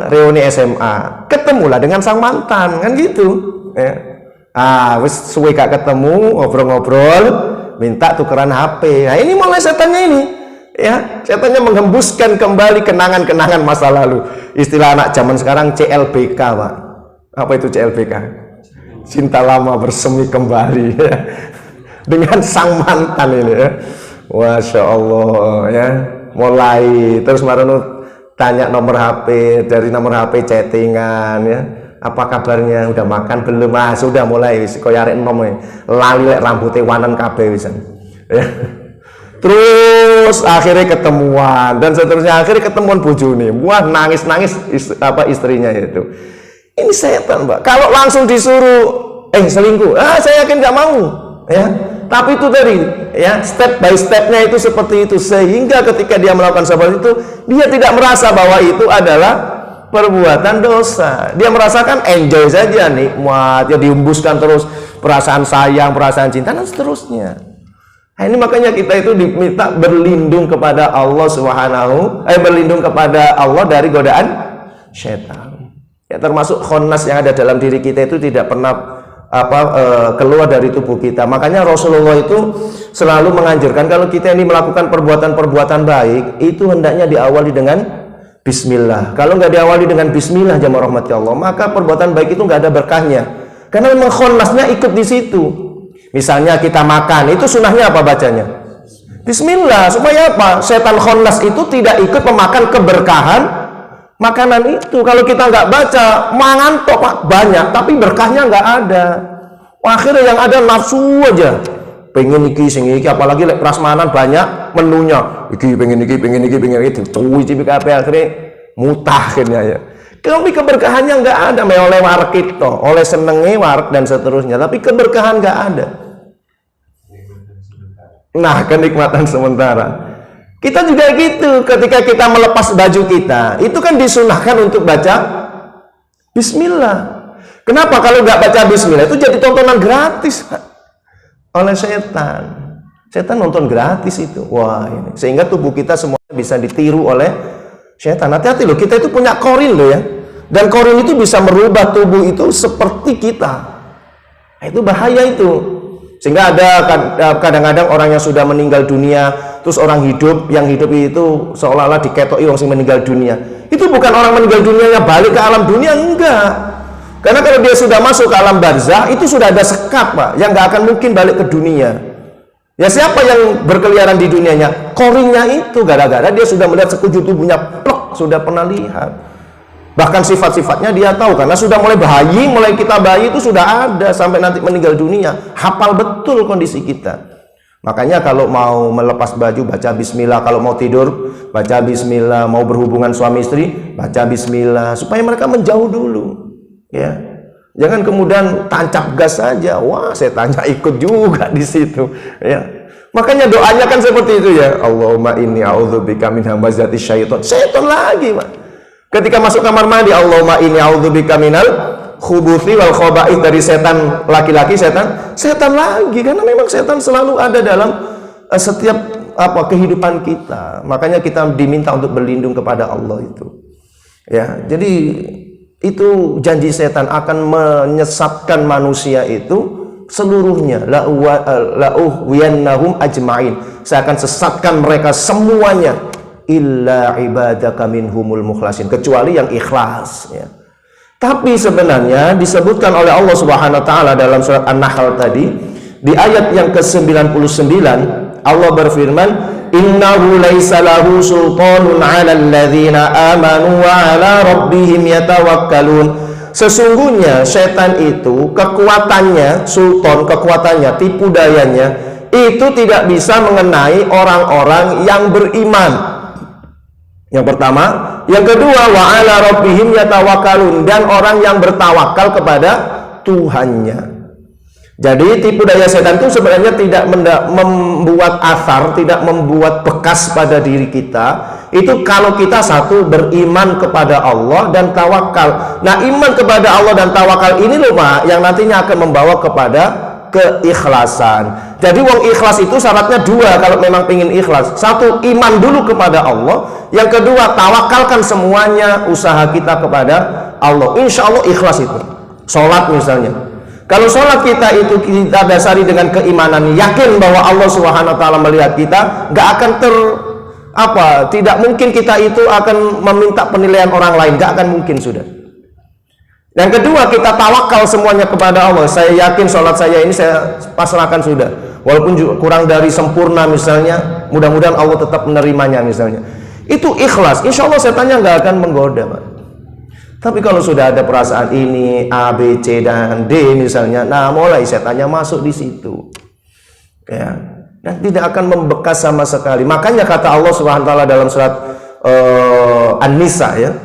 reuni SMA, ketemulah dengan sang mantan kan gitu ya. Wis suwe gak ketemu, ngobrol-ngobrol, minta tukeran HP. Nah ini mulai setannya ini ya, setannya menghembuskan kembali kenangan-kenangan masa lalu. Istilah anak zaman sekarang CLBK, Pak. Apa itu CLBK? Cinta lama bersemi kembali ya. Dengan sang mantan ini ya. Masya Allah ya. Mulai terus Marono tanya nomor HP, dari nomor HP chattingan ya. Apa kabarnya, udah makan belum? Sudah mulai wis koyo arek enom lali lek rambutnya wanan kabeh wisan ya. Terus akhirnya ketemuan dan seterusnya, akhirnya ketemuan bojone. Wah, nangis-nangis istrinya itu. Ini setan, Mbak. Kalau langsung disuruh selingkuh, saya yakin nggak mau, ya. Tapi itu tadi, ya, step by stepnya itu seperti itu, sehingga ketika dia melakukan seperti itu, dia tidak merasa bahwa itu adalah perbuatan dosa. Dia merasakan enjoy saja, nikmat, ya, dihembuskan terus perasaan sayang, perasaan cinta, dan seterusnya. Nah, ini makanya kita itu diminta berlindung kepada Allah berlindung kepada Allah dari godaan syaitan. Ya, termasuk khannas yang ada dalam diri kita itu tidak pernah keluar dari tubuh kita. Makanya Rasulullah itu selalu menganjurkan kalau kita ini melakukan perbuatan-perbuatan baik itu hendaknya diawali dengan bismillah. Kalau nggak diawali dengan bismillah, jamaah rahmati Allah, maka perbuatan baik itu nggak ada berkahnya. Karena memang khannasnya ikut di situ. Misalnya kita makan, itu sunnahnya apa bacanya? Bismillah. Supaya apa? Setan khannas itu tidak ikut memakan keberkahan makanan itu. Kalau kita nggak baca, mangan tok banyak, tapi berkahnya nggak ada. Akhirnya yang ada nafsu aja. Pengen iki sing iki, apalagi lek prasmanan banyak menunya. Iki pengen iki, pengen iki, pengen itu. Cuy cipi kabeh akhirnya mutah akhirnya ya. Tapi keberkahannya nggak ada, oleh warak itu, oleh senenge warak dan seterusnya. Tapi keberkahan nggak ada. Nah, kenikmatan sementara. Kita juga gitu, ketika kita melepas baju kita, itu kan disunahkan untuk baca bismillah. Kenapa kalau nggak baca bismillah? Itu jadi tontonan gratis oleh setan. Setan nonton gratis itu. Wah, ini. Sehingga tubuh kita semuanya bisa ditiru oleh setan. Hati-hati loh, kita itu punya korin loh ya. Dan korin itu bisa merubah tubuh itu seperti kita. Nah, itu bahaya itu. Sehingga ada kadang-kadang orang yang sudah meninggal dunia, terus orang hidup, yang hidup itu seolah-olah diketoki orang yang meninggal dunia. Itu bukan orang meninggal dunianya balik ke alam dunia, enggak. Karena kalau dia sudah masuk ke alam barzah, itu sudah ada sekat, Pak, yang nggak akan mungkin balik ke dunia. Ya, siapa yang berkeliaran di dunianya? Korinnya itu, gara-gara dia sudah melihat sekujur tubuhnya, plek, sudah pernah lihat. Bahkan sifat-sifatnya dia tahu, karena sudah mulai kita bayi itu sudah ada sampai nanti meninggal dunia, hafal betul kondisi kita. Makanya kalau mau melepas baju baca bismillah, kalau mau tidur baca bismillah, mau berhubungan suami istri baca bismillah, supaya mereka menjauh dulu ya. Jangan kemudian tancap gas saja, wah setannya ikut juga di situ ya. Makanya doanya kan seperti itu ya, Allahumma inni a'udzubika min hamazati syaitan. Setan lagi, Pak. Ketika masuk kamar mandi, Allahumma inni a'udzubika minal khubuthi wal khaba'ith, dari setan laki-laki, setan lagi, karena memang setan selalu ada dalam setiap kehidupan kita. Makanya kita diminta untuk berlindung kepada Allah itu. Ya, jadi itu janji setan akan menyesatkan manusia itu seluruhnya. La'uhwiyannahum ajma'in. Saya akan sesatkan mereka semuanya. Illa ibadaka minhumul mukhlasin, kecuali yang ikhlas ya. Tapi sebenarnya disebutkan oleh Allah Subhanahu wa taala dalam surat An-Nahl tadi di ayat yang ke-99, Allah berfirman, innahu laisa lahu sultanun 'alal ladzina amanu wa 'ala rabbihim yatawakkalun. Sesungguhnya setan itu kekuatannya, tipu dayanya itu tidak bisa mengenai orang-orang yang beriman. Yang pertama, yang kedua, wa 'ala rabbihim yatawakkalun, dan orang yang bertawakal kepada Tuhannya. Jadi tipu daya setan itu sebenarnya tidak membuat asar, tidak membuat bekas pada diri kita. Itu kalau kita satu beriman kepada Allah dan tawakal. Nah, iman kepada Allah dan tawakal ini loh, Pak, yang nantinya akan membawa kepada keikhlasan. Jadi wong ikhlas itu syaratnya dua kalau memang ingin ikhlas. Satu, iman dulu kepada Allah. Yang kedua, tawakalkan semuanya usaha kita kepada Allah. Insya Allah ikhlas itu. Sholat misalnya. Kalau sholat kita itu kita dasari dengan keimanan, yakin bahwa Allah Subhanahu wa taala melihat kita, nggak akan tidak mungkin kita itu akan meminta penilaian orang lain, nggak akan mungkin sudah. Yang kedua, kita tawakal semuanya kepada Allah. Saya yakin sholat saya ini saya pasrahkan sudah. Walaupun kurang dari sempurna misalnya, mudah-mudahan Allah tetap menerimanya misalnya. Itu ikhlas. Insya Allah setannya nggak akan menggoda, Pak. Tapi kalau sudah ada perasaan ini, A, B, C, dan D misalnya, nah mulai setannya masuk di situ. Ya. Dan tidak akan membekas sama sekali. Makanya kata Allah Subhanahu wa taala dalam surat An-Nisa ya.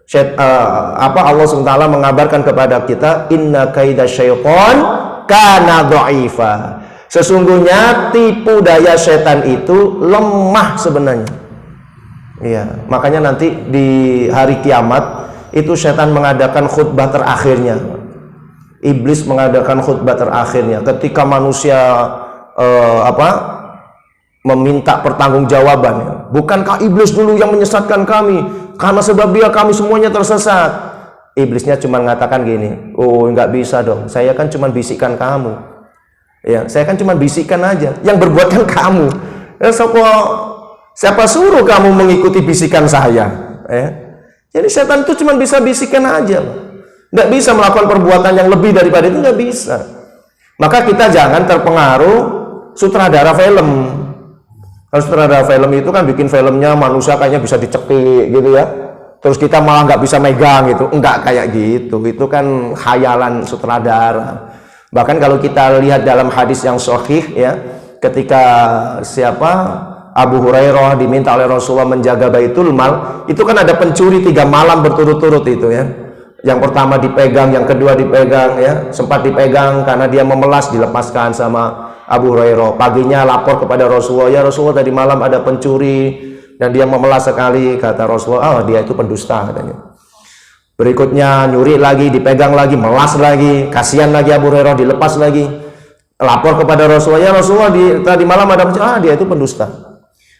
Allah SWT mengabarkan kepada kita, inna kaida syaitan kana dha'ifa. Sesungguhnya tipu daya setan itu lemah sebenarnya. Iya, makanya nanti di hari kiamat itu setan mengadakan khutbah terakhirnya. Iblis mengadakan khutbah terakhirnya ketika manusia meminta pertanggungjawaban. Bukankah iblis dulu yang menyesatkan kami? Karena sebab dia kami semuanya tersesat. Iblisnya cuma mengatakan gini, oh nggak bisa dong, saya kan cuma bisikan kamu. Ya, saya kan cuma bisikan aja. Yang berbuat kan kamu. Siapa suruh kamu mengikuti bisikan saya? Ya. Jadi setan itu cuma bisa bisikan aja. Nggak bisa melakukan perbuatan yang lebih daripada itu, nggak bisa. Maka kita jangan terpengaruh sutradara film. Kalau sutradara film itu kan bikin filmnya manusia kayaknya bisa dicekik gitu ya, terus kita malah nggak bisa megang gitu. Enggak kayak gitu, itu kan khayalan sutradara. Bahkan kalau kita lihat dalam hadis yang sahih ya, ketika Abu Hurairah diminta oleh Rasulullah menjaga Baitul Mal, itu kan ada pencuri 3 malam berturut-turut itu ya. Yang pertama dipegang, yang kedua dipegang ya, sempat dipegang karena dia memelas, dilepaskan sama Abu Hurairah. Paginya lapor kepada Rasulullah, ya Rasulullah tadi malam ada pencuri dan dia memelas sekali. Kata Rasulullah, dia itu pendusta katanya. Berikutnya nyuri lagi, dipegang lagi, melas lagi, kasihan lagi Abu Hurairah, dilepas lagi. Lapor kepada Rasulullah, ya Rasulullah tadi malam ada pencuri, dia itu pendusta.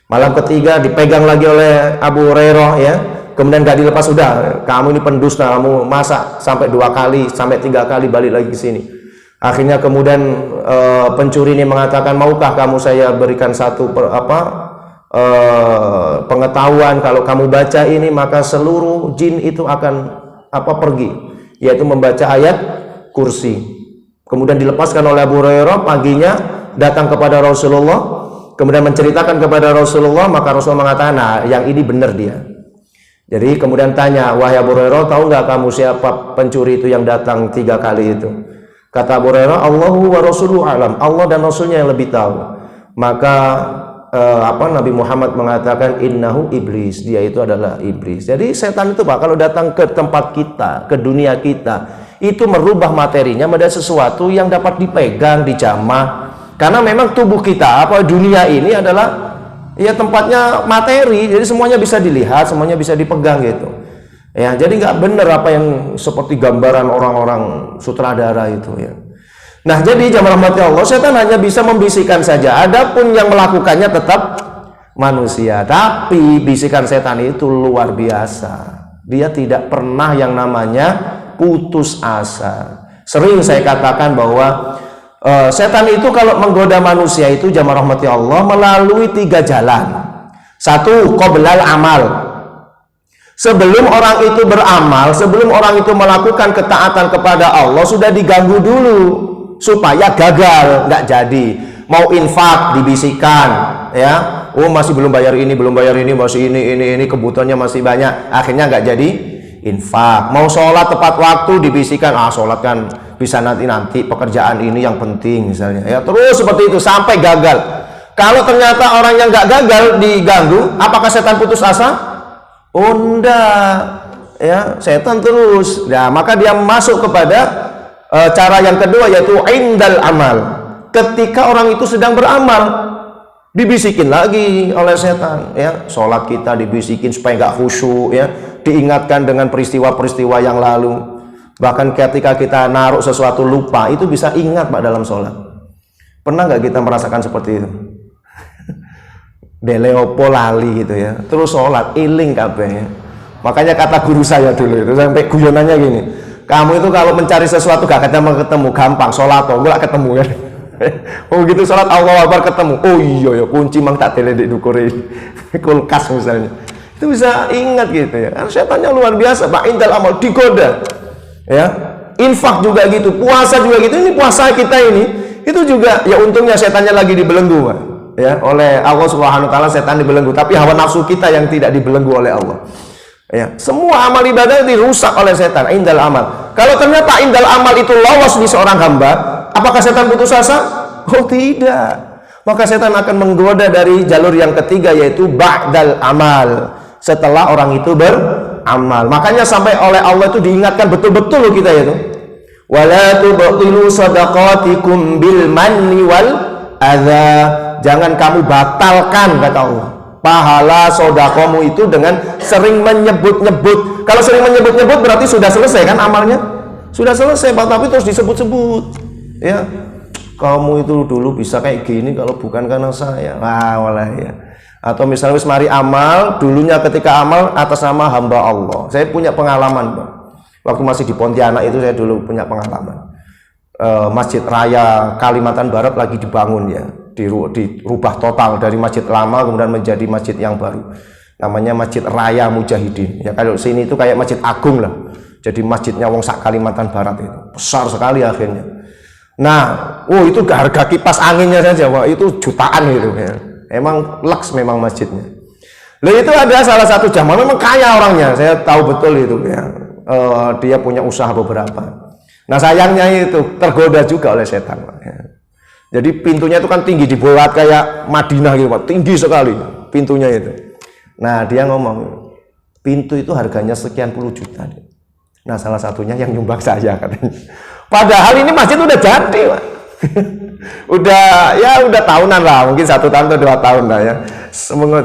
Malam ketiga dipegang lagi oleh Abu Hurairah ya, kemudian gak dilepas, sudah kamu ini pendusta, kamu masa sampai 2 kali sampai 3 kali balik lagi ke sini. Akhirnya kemudian pencuri ini mengatakan, maukah kamu saya berikan satu pengetahuan, kalau kamu baca ini maka seluruh jin itu akan pergi, yaitu membaca ayat kursi. Kemudian dilepaskan oleh Abu Hurairah, paginya datang kepada Rasulullah, kemudian menceritakan kepada Rasulullah, maka Rasulullah mengatakan, nah yang ini benar dia. Jadi kemudian tanya, wahai Abu Hurairah, tahu nggak kamu siapa pencuri itu yang datang 3 kali itu? Kata Abu Hurairah, Allahu wa Rasuluhu alam, Allah dan Rasulnya yang lebih tahu. Maka Nabi Muhammad mengatakan, innahu iblis, dia itu adalah iblis. Jadi setan itu Pak, kalau datang ke tempat kita, ke dunia kita, itu merubah materinya menjadi sesuatu yang dapat dipegang, dijamah. Karena memang tubuh kita, dunia ini adalah ya tempatnya materi, jadi semuanya bisa dilihat, semuanya bisa dipegang gitu. Ya, jadi nggak benar apa yang seperti gambaran orang-orang sutradara itu ya. Nah, jadi jamaah rahmati Allah, setan hanya bisa membisikkan saja. Adapun yang melakukannya tetap manusia. Tapi bisikan setan itu luar biasa. Dia tidak pernah yang namanya putus asa. Sering saya katakan bahwa setan itu kalau menggoda manusia itu jamaah rahmati Allah melalui 3 jalan. 1, qoblal amal. Sebelum orang itu beramal, sebelum orang itu melakukan ketaatan kepada Allah, sudah diganggu dulu supaya gagal, nggak jadi. Mau infak dibisikkan, ya, oh masih belum bayar ini, masih ini kebutuhannya masih banyak, akhirnya nggak jadi infak. Mau sholat tepat waktu dibisikkan, sholat kan bisa nanti pekerjaan ini yang penting misalnya, ya, terus seperti itu sampai gagal. Kalau ternyata orang yang nggak gagal diganggu, apakah setan putus asa? Oh enggak, ya, setan terus. Nah, maka dia masuk kepada cara yang kedua, yaitu indal amal. Ketika orang itu sedang beramal, dibisikin lagi oleh setan, ya, sholat kita dibisikin supaya nggak khusyuk, ya, diingatkan dengan peristiwa-peristiwa yang lalu. Bahkan ketika kita naruh sesuatu lupa, itu bisa ingat Pak dalam sholat. Pernah nggak kita merasakan seperti itu? Deleopo lali gitu ya, terus sholat iling kabehnya. Makanya kata guru saya dulu itu sampai guyonannya gini, kamu itu kalau mencari sesuatu gak ketemu gampang, sholat nggak ketemu kan. Oh gitu, sholat Allahu Akbar ketemu, oh iya ya kunci mang tak tele di dukurin kulkas misalnya, itu bisa ingat gitu ya. Karena setannya luar biasa, Pak, indal amal digoda ya. Infak juga gitu, puasa juga gitu. Ini puasa kita ini itu juga ya, untungnya setannya lagi dibelenggu, Pak, ya, oleh Allah Subhanahu wa taala. Setan dibelenggu, tapi hawa nafsu kita yang tidak dibelenggu oleh Allah. Ya, semua amal ibadah dirusak oleh setan. Indal amal. Kalau ternyata indal amal itu lolos di seorang hamba, apakah setan putus asa? Oh tidak. Maka setan akan menggoda dari jalur yang ketiga, yaitu ba'dal amal, setelah orang itu beramal. Makanya sampai oleh Allah itu diingatkan betul-betul loh kita itu. Wala tubtilu shadaqatikum bil manni wal adza. Jangan kamu batalkan, kata Allah, pahala sodakomu itu dengan sering menyebut-nyebut. Kalau sering menyebut-nyebut berarti sudah selesai kan amalnya? Sudah selesai, tapi terus disebut-sebut. Ya, kamu itu dulu bisa kayak gini kalau bukan karena saya. Wah, walah ya. Atau misalnya mari amal, dulunya ketika amal atas nama hamba Allah. Saya punya pengalaman, Pak. Waktu masih di Pontianak itu saya dulu punya pengalaman. Masjid Raya Kalimantan Barat lagi dibangun ya. Dirubah total dari masjid lama kemudian menjadi masjid yang baru, namanya Masjid Raya Mujahidin ya. Kalau sini itu kayak masjid agung lah, jadi masjidnya wong sak Kalimantan Barat itu besar sekali akhirnya. Nah, itu harga kipas anginnya saja, wah, itu jutaan gitu ya. Emang laks memang masjidnya. Lalu itu ada salah satu jamaah memang kaya orangnya, saya tahu betul itu ya. Dia punya usaha beberapa. Nah sayangnya itu tergoda juga oleh setan, ya. Jadi pintunya itu kan tinggi, dibuat kayak Madinah gitu, Pak. Tinggi sekali pintunya itu. Nah dia ngomong, pintu itu harganya sekian puluh juta. Nah salah satunya yang nyumbang saya katanya. Padahal ini masjid udah jadi, Pak. udah tahunan lah, mungkin 1 tahun atau 2 tahun lah ya.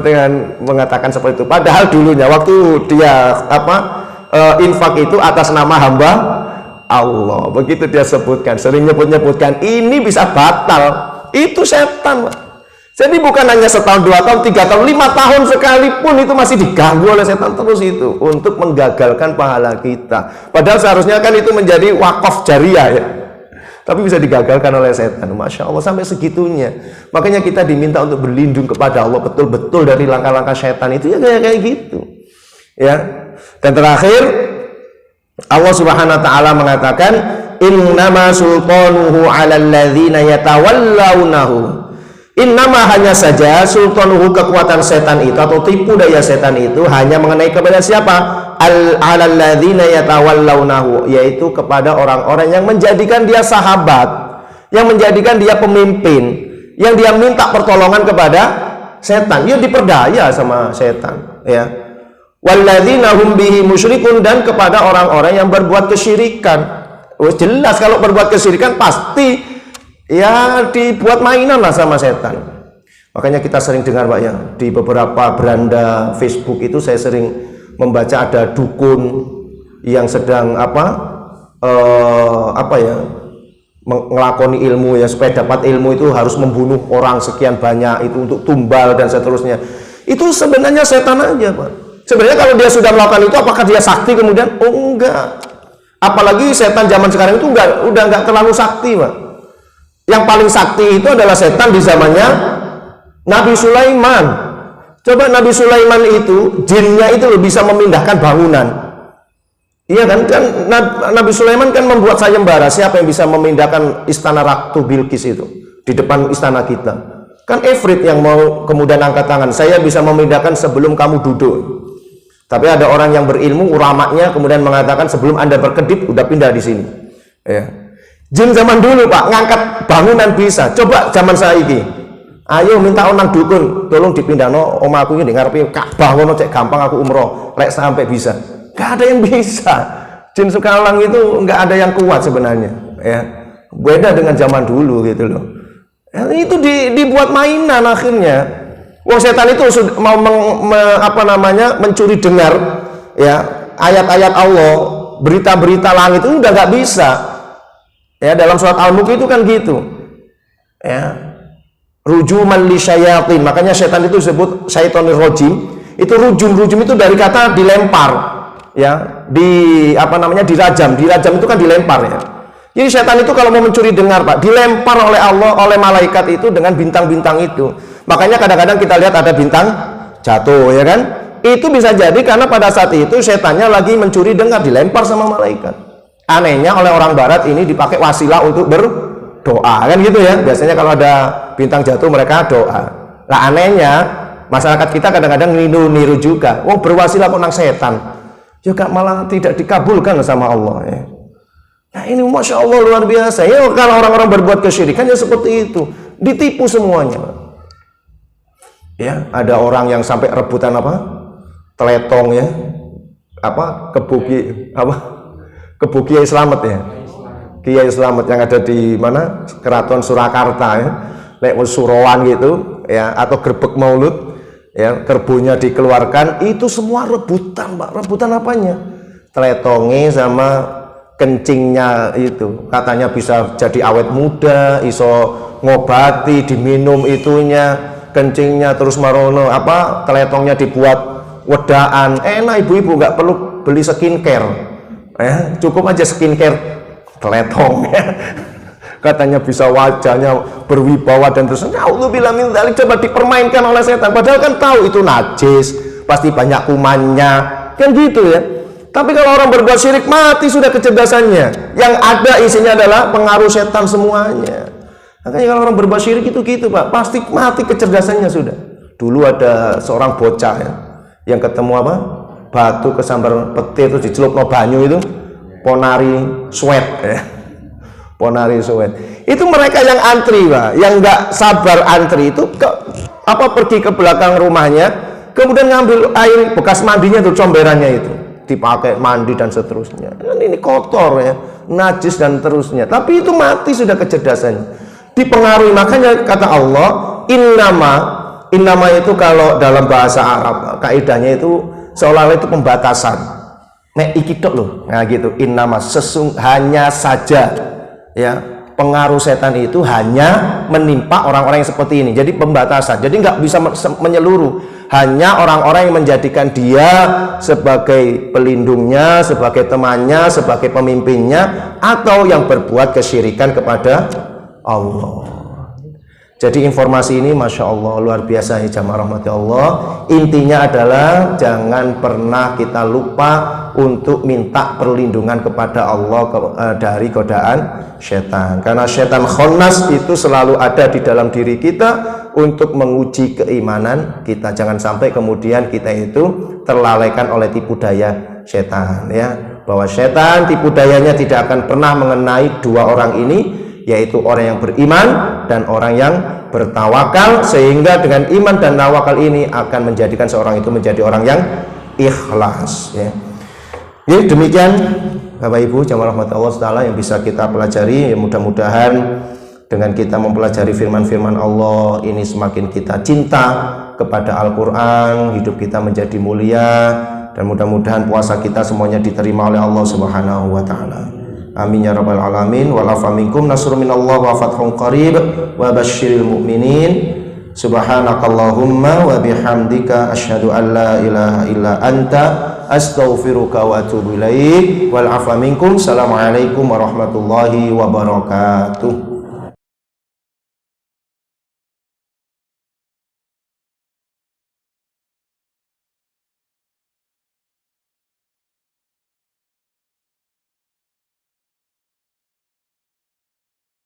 Dengan mengatakan seperti itu. Padahal dulunya waktu dia infak itu atas nama hamba Allah, begitu dia sebutkan, sering nyebutkan ini bisa batal, itu setan, Pak. Jadi bukan hanya setahun, 2 tahun, 3 tahun, 5 tahun sekalipun itu masih diganggu oleh setan terus itu untuk menggagalkan pahala kita. Padahal seharusnya kan itu menjadi wakaf jariah ya, tapi bisa digagalkan oleh setan. Masya Allah, sampai segitunya. Makanya kita diminta untuk berlindung kepada Allah betul-betul dari langkah-langkah setan itu ya, kayak gitu ya. Dan terakhir Allah Subhanahu wa taala mengatakan, innama sultanuhu 'alal ladzina yatawallawnahu. Innama, hanya saja, sultanuhu, kekuatan setan itu atau tipu daya setan itu hanya mengenai kepada siapa? 'Alal ladzina yatawallawnahu, yaitu kepada orang-orang yang menjadikan dia sahabat, yang menjadikan dia pemimpin, yang dia minta pertolongan kepada setan. Dia diperdaya sama setan, ya. Walladzina hum bihi musyrikun, dan kepada orang-orang yang berbuat kesyirikan. Jelas kalau berbuat kesyirikan pasti ya dibuat mainan lah sama setan. Makanya kita sering dengar, Pak, ya, di beberapa beranda Facebook itu saya sering membaca ada dukun yang sedang ngelakoni ilmu ya, supaya dapat ilmu itu harus membunuh orang sekian banyak itu untuk tumbal dan seterusnya. Itu sebenarnya setan aja, Pak. Sebenarnya kalau dia sudah melakukan itu, apakah dia sakti kemudian? Oh enggak. Apalagi setan zaman sekarang itu udah enggak terlalu sakti, Pak. Yang paling sakti itu adalah setan di zamannya Nabi Sulaiman. Coba Nabi Sulaiman itu jinnya itu bisa memindahkan bangunan. Iya kan? Nabi Sulaiman kan membuat sayembara, siapa yang bisa memindahkan istana Ratu Bilqis itu di depan istana kita. Kan Ifrit yang mau kemudian angkat tangan, saya bisa memindahkan sebelum kamu duduk. Tapi ada orang yang berilmu, ulamanya kemudian mengatakan sebelum Anda berkedip udah pindah di sini. Ya. Jin zaman dulu, Pak, ngangkat bangunan bisa. Coba zaman saiki. Ayo minta onang dukun, tolong dipindahno omaku ini ngarepe Ka'bah ngono, cek gampang aku umroh, lek sampai bisa. Gak ada yang bisa. Jin sekarang itu nggak ada yang kuat sebenarnya, ya. Beda dengan zaman dulu gitu loh. Ya, itu dibuat mainan akhirnya. Wong setan itu mau mencuri dengar ya ayat-ayat Allah, berita-berita langit itu udah nggak bisa. Ya, dalam surat Al-Mulk itu kan gitu. Ya. Rujuman li syayatin. Makanya setan itu disebut syaitonir rajim. Itu rujum itu dari kata dilempar. Ya, dirajam. Dirajam itu kan dilempar ya. Jadi setan itu kalau mau mencuri dengar, Pak, dilempar oleh Allah, oleh malaikat itu dengan bintang-bintang itu. Makanya kadang-kadang kita lihat ada bintang jatuh, ya kan? Itu bisa jadi karena pada saat itu setannya lagi mencuri dengar, dilempar sama malaikat. Anehnya oleh orang barat ini dipakai wasilah untuk berdoa, kan gitu ya. Biasanya kalau ada bintang jatuh mereka doa. Nah, anehnya masyarakat kita kadang-kadang niru juga. Oh, berwasilah kok nang setan. Juga malah tidak dikabulkan sama Allah ya. Nah, ini Masya Allah luar biasa ya. Kalau orang-orang berbuat kesyirikan ya seperti itu, ditipu semuanya ya. Ada orang yang sampai rebutan teletong ya, kebu Kiai Slamet ya, Kiai Slamet yang ada di mana, Keraton Surakarta ya, lek Surowan gitu ya, atau Grebek Maulud ya, kerbunya dikeluarkan, itu semua rebutan, Pak. Rebutan apanya? Teletongnya sama kencingnya itu, katanya bisa jadi awet muda, iso ngobati, diminum itunya, kencingnya, terus marono teletongnya dibuat wedaan. Enak, ibu-ibu nggak perlu beli skincare ya, cukup aja skincare teletong ya. Katanya bisa wajahnya berwibawa dan terus naudzubillah min dzalik, coba dipermainkan oleh setan, padahal kan tahu itu najis, pasti banyak kumannya, kan gitu ya. Tapi kalau orang berbuat syirik, mati sudah kecerdasannya. Yang ada isinya adalah pengaruh setan semuanya. Makanya kalau orang berbuat syirik itu gitu, Pak, pasti mati kecerdasannya sudah. Dulu ada seorang bocah ya, yang ketemu batu kesambar petir terus dicelupno banyu itu, ponari sweat ya. Ponari sweat. Itu mereka yang antri, Pak, yang nggak sabar antri itu pergi ke belakang rumahnya, kemudian ngambil air bekas mandinya tuh, comberannya itu dipakai mandi dan seterusnya. Dan ini kotor ya, najis dan terusnya. Tapi itu mati sudah kecerdasannya, dipengaruhi. Makanya kata Allah, innama itu kalau dalam bahasa Arab kaidahnya itu seolah-olah itu pembatasan. Nek iki tok loh. Nah gitu, innama hanya saja ya, pengaruh setan itu hanya menimpa orang-orang yang seperti ini. Jadi pembatasan. Jadi nggak bisa menyeluruh. Hanya orang-orang yang menjadikan dia sebagai pelindungnya, sebagai temannya, sebagai pemimpinnya, atau yang berbuat kesyirikan kepada Allah. Jadi informasi ini Masya Allah luar biasa ya jamaah rahmati Allah. Intinya adalah jangan pernah kita lupa untuk minta perlindungan kepada Allah dari godaan setan. Karena setan khannas itu selalu ada di dalam diri kita untuk menguji keimanan kita. Jangan sampai kemudian kita itu terlalaikan oleh tipu daya setan ya. Bahwa setan tipu dayanya tidak akan pernah mengenai dua orang ini, yaitu orang yang beriman dan orang yang bertawakal, sehingga dengan iman dan tawakal ini akan menjadikan seorang itu menjadi orang yang ikhlas ya. Jadi demikian Bapak Ibu jamaah rahmati Allah Ta'ala yang bisa kita pelajari ya, mudah-mudahan dengan kita mempelajari firman-firman Allah ini semakin kita cinta kepada Al-Quran, hidup kita menjadi mulia, dan mudah-mudahan puasa kita semuanya diterima oleh Allah Subhanahu wa Ta'ala. Amin ya rabbal alamin. Wa lafa minkum nasrun minallah wa fathun qarib wa basyiril mu'minin. Subhanakallahumma wa bihamdika asyhadu an la ilaha illa anta astaghfiruka wa atubu ilaik. Wal afa minkum. Assalamualaikum warahmatullahi wabarakatuh.